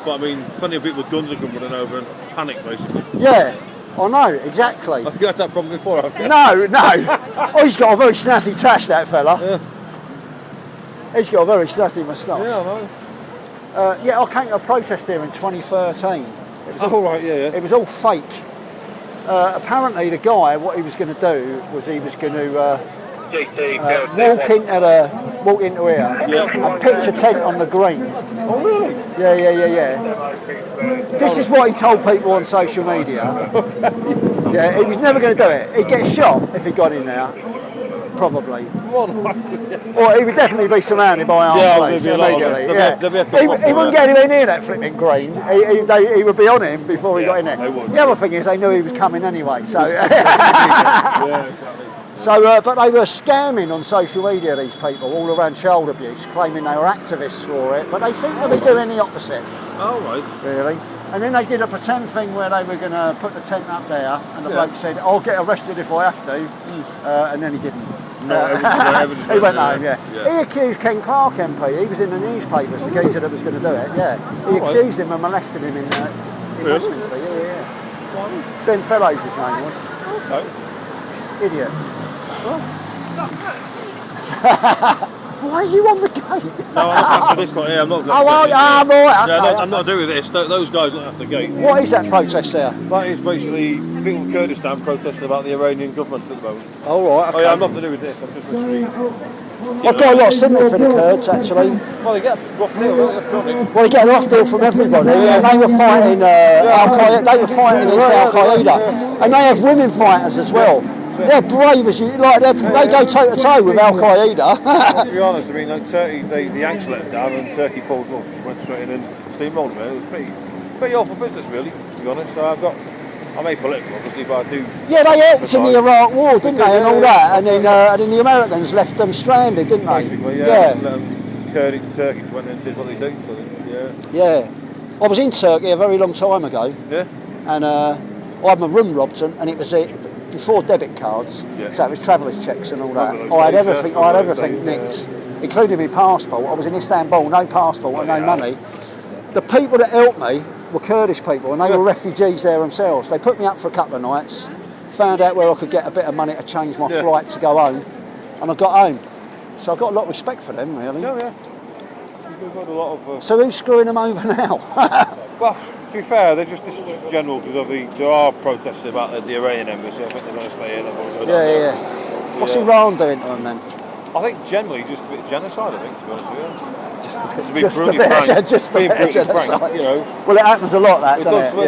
but I mean, plenty of people with guns have come running over and panic, basically. Yeah, I know, exactly. I think you had that problem before, haven't you? No. Oh, he's got a very snazzy tash, that fella. Yeah. He's got a very snazzy moustache. Yeah, I know. Yeah, I came to a protest here in 2013. Right, yeah. It was all fake. Apparently, the guy, what he was going to do was he was going to walk into here and pitch a tent on the green. Oh, really? Yeah. This is what he told people on social media. Yeah, he was never going to do it. He'd get shot if he got in there. Probably. Or he would definitely be surrounded by armed police immediately. He wouldn't get anywhere near that flipping green. He would be on him before he got in there. The other thing is they knew he was coming anyway. So, but they were scamming on social media, these people, all around child abuse, claiming they were activists for it. But they seem to be doing the opposite. Oh, right. Really. And then they did a pretend thing where they were going to put the tent up there, and the bloke said, "I'll get arrested if I have to," and then he didn't. No, he went home, yeah. He accused Ken Clark MP, he was in the newspapers, the geezer that was going to do it, yeah. He accused him of molesting him in Westminster, yeah. Ben Fellows, his name was. No. Idiot. Why are you on the gate? No, I'm not after this one. Yeah, I'm not. Oh, right, okay. I'm not doing this. Those guys not after the gate. What is that protest there? That is basically people in Kurdistan protesting about the Iranian government at the moment. Oh, right, okay. Oh, yeah, I'm not to do with this. I'm just literally... I've got a lot of sympathy for the Kurds, actually. Well, they get a rough deal, don't they? Well, they get a rough deal from everybody, and they were fighting Al-Qaeda. They were fighting against Al-Qaeda, and they have women fighters as well. They're brave as you like. They go toe to toe with Al Qaeda. To be honest, I mean, like Turkey, the Yanks let them down, and Turkey pulled up, just went straight in and steamrolled them. It was pretty awful business, really. To be honest, so I'm apolitical, obviously, but I do. Yeah, they helped in the Iraq War, didn't they, and all that, and then the Americans left them stranded, didn't they? Basically, yeah. Turkey just went and did what they do. So yeah. I was in Turkey a very long time ago. Yeah. And I had my room robbed, and it was before debit cards, so it was travellers' checks and all that. I had everything nicked, including my passport. I was in Istanbul, no passport and no money. The people that helped me were Kurdish people, and they were refugees there themselves. They put me up for a couple of nights, found out where I could get a bit of money to change my flight to go home, and I got home. So I've got a lot of respect for them, really. Yeah. You've got a lot of... So who's screwing them over now? Well, to be fair, this is just general, because there are protests about the Iranian embassy. I think they're going to stay in. Yeah. What's Iran doing to them then? I think generally just a bit of genocide, I think, to be honest with you. Just a bit of genocide. You know. Well, it happens a lot, that, doesn't it?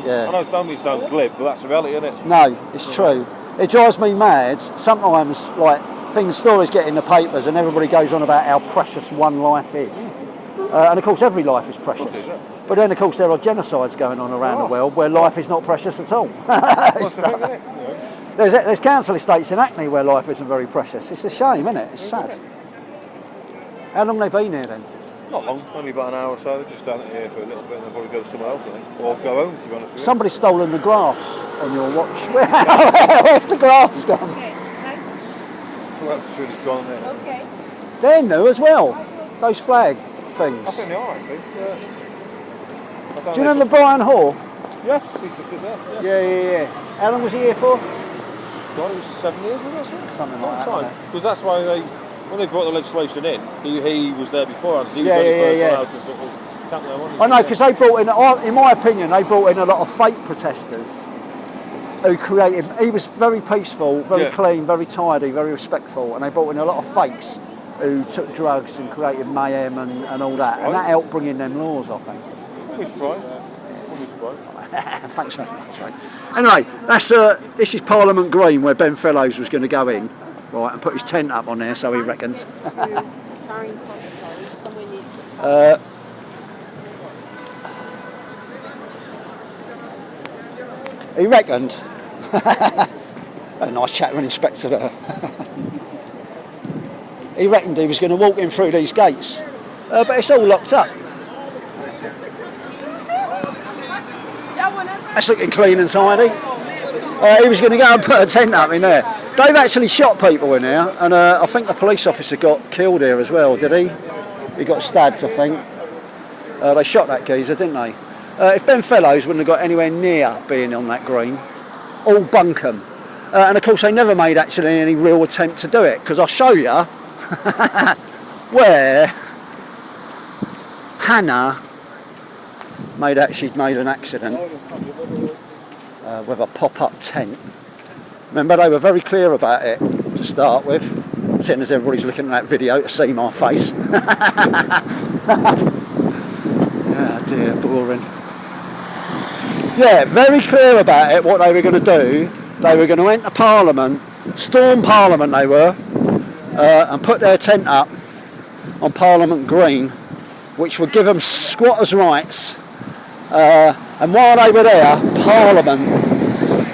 Yeah. I know it sounds glib, but that's the reality, isn't it? No, it's true. It drives me mad. Sometimes, stories get in the papers and everybody goes on about how precious one life is. And of course, every life is precious. But then, of course, there are genocides going on around the world where life is not precious at all. There's council estates in Hackney where life isn't very precious. It's a shame, isn't it? It's sad. How long have they been here then? Not long, only about an hour or so. They're just down here for a little bit and they'll probably go somewhere else, I think. Or go home, to be honest with you. Somebody's stolen the grass on your watch. Where's the grass gone? Well, that's really gone there. Okay. They're new as well, those flag things. I think they are, actually. Yeah. Do you remember Brian Hall? Yes, he used to sit there. Yeah. How long was he here for? God, it was 7 years, wasn't it? Something like that. Because that's why when they brought the legislation in, he was there before. So he was I know, because they brought in my opinion, they brought in a lot of fake protesters who created. He was very peaceful, very clean, very tidy, very respectful, and they brought in a lot of fakes who took drugs and created mayhem and all that, and that helped bring in them laws, I think. Thanks very much, mate. Anyway, this is Parliament Green where Ben Fellows was going to go in, right, and put his tent up on there, so he reckons. He reckoned. A nice chat with Inspector there. He reckoned he was going to walk in through these gates, but it's all locked up. That's looking clean and tidy. He was going to go and put a tent up in there. They've actually shot people in there, and I think the police officer got killed here as well, did he? He got stabbed, I think. They shot that geezer, didn't they? If Ben Fellows wouldn't have got anywhere near being on that green, all bunkum. And of course they never made actually any real attempt to do it, because I'll show you where Hannah she'd made an accident with a pop-up tent. Remember, they were very clear about it to start with, seeing as everybody's looking at that video to see my face. Oh dear, boring. Yeah, very clear about it, what they were going to do. They were going to enter Parliament, storm Parliament they were, and put their tent up on Parliament Green, which would give them squatters' rights. And while they were there, Parliament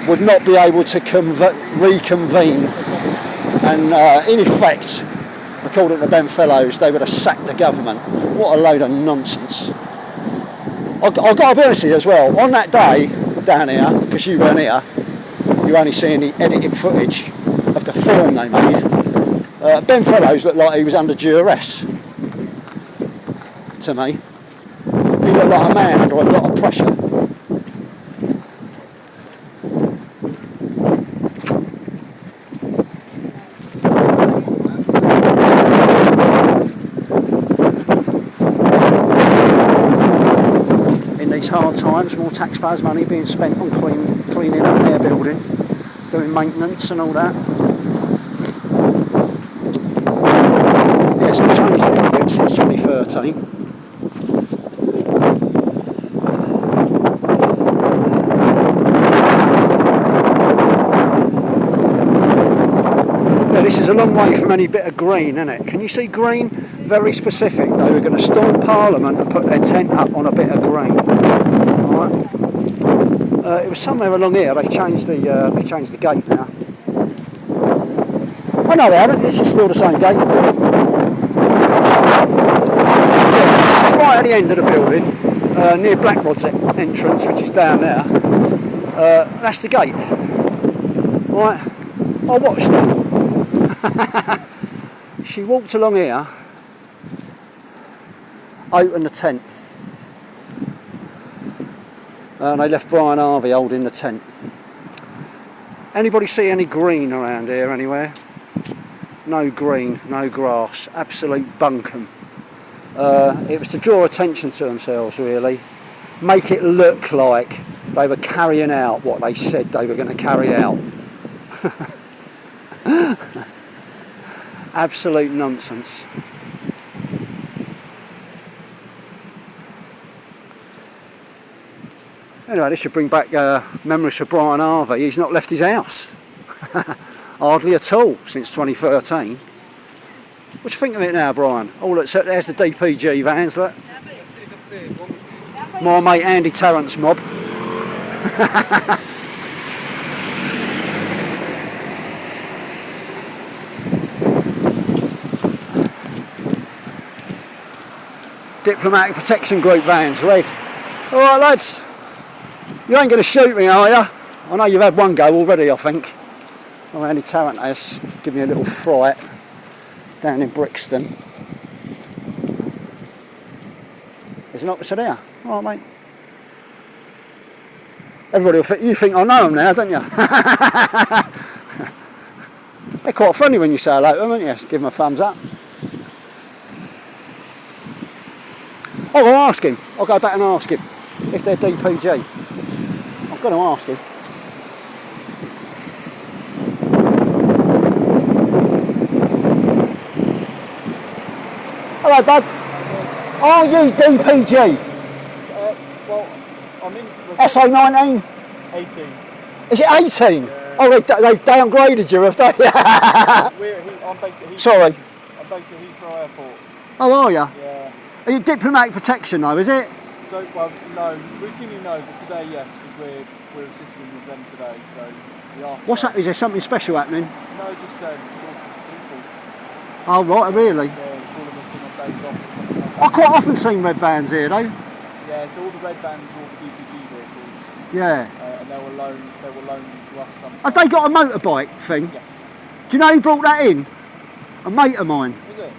would not be able to reconvene. And in effect, according to Ben Fellows, they would have sacked the government. What a load of nonsense. I've got to be honest with you as well, on that day down here, because you weren't here, you only see any edited footage of the film they made. Ben Fellows looked like he was under duress to me. He looked like a man under a lot of pressure. In these hard times, more taxpayers' money being spent on cleaning up their building, doing maintenance and all that. Yes, it's changed a little bit since 2013. This is a long way from any bit of green, isn't it? Can you see green? Very specific. They were going to storm Parliament and put their tent up on a bit of green. Right. It was somewhere along here. They've changed the gate now. Oh no, they haven't. This is still the same gate. Yeah, this is right at the end of the building, near Blackrod's entrance, which is down there. That's the gate. Right. I watched that. She walked along here, opened the tent, and they left Brian Harvey holding the tent. Anybody see any green around here anywhere? No green, no grass, absolute bunkum. It was to draw attention to themselves really, make it look like they were carrying out what they said they were going to carry out. Absolute nonsense. Anyway, this should bring back memories for Brian Harvey. He's not left his house. Hardly at all since 2013. What do you think of it now, Brian? Oh look, so there's the DPG vans, look. My mate Andy Tarrant's mob. Diplomatic Protection Group vans, red. Alright lads, you ain't going to shoot me, are you? I know you've had one go already, I think. Oh, Andy Tarrant has given me a little fright down in Brixton. There's an officer there. Alright mate. Everybody will think, you think I know them now, don't you? They're quite friendly when you say hello to them, aren't you? Give them a thumbs up. I'll go ask him. I'll go back and ask him if they're DPG. I've got to ask him. Hello, bud. Are you DPG? Well, I'm in... SO18? 18. Is it 18? Yeah. Oh, they downgraded you, have they? I'm based at Heathrow. Sorry. I'm based at Heathrow Airport. Oh, are you? Yeah. Are you diplomatic protection though, is it? So, well, no. Routinely no, but today yes, because we're assisting with them today, so we asked... What's that? Is there something special happening? No, just shortage of people. Oh, right, really? Yeah, calling us in on days off. I quite often seen red vans here though. Yeah, so all the red vans are all the DPG vehicles. Yeah. And they were loaned to us sometimes. Have they got a motorbike thing? Yes. Do you know who brought that in? A mate of mine. Was it?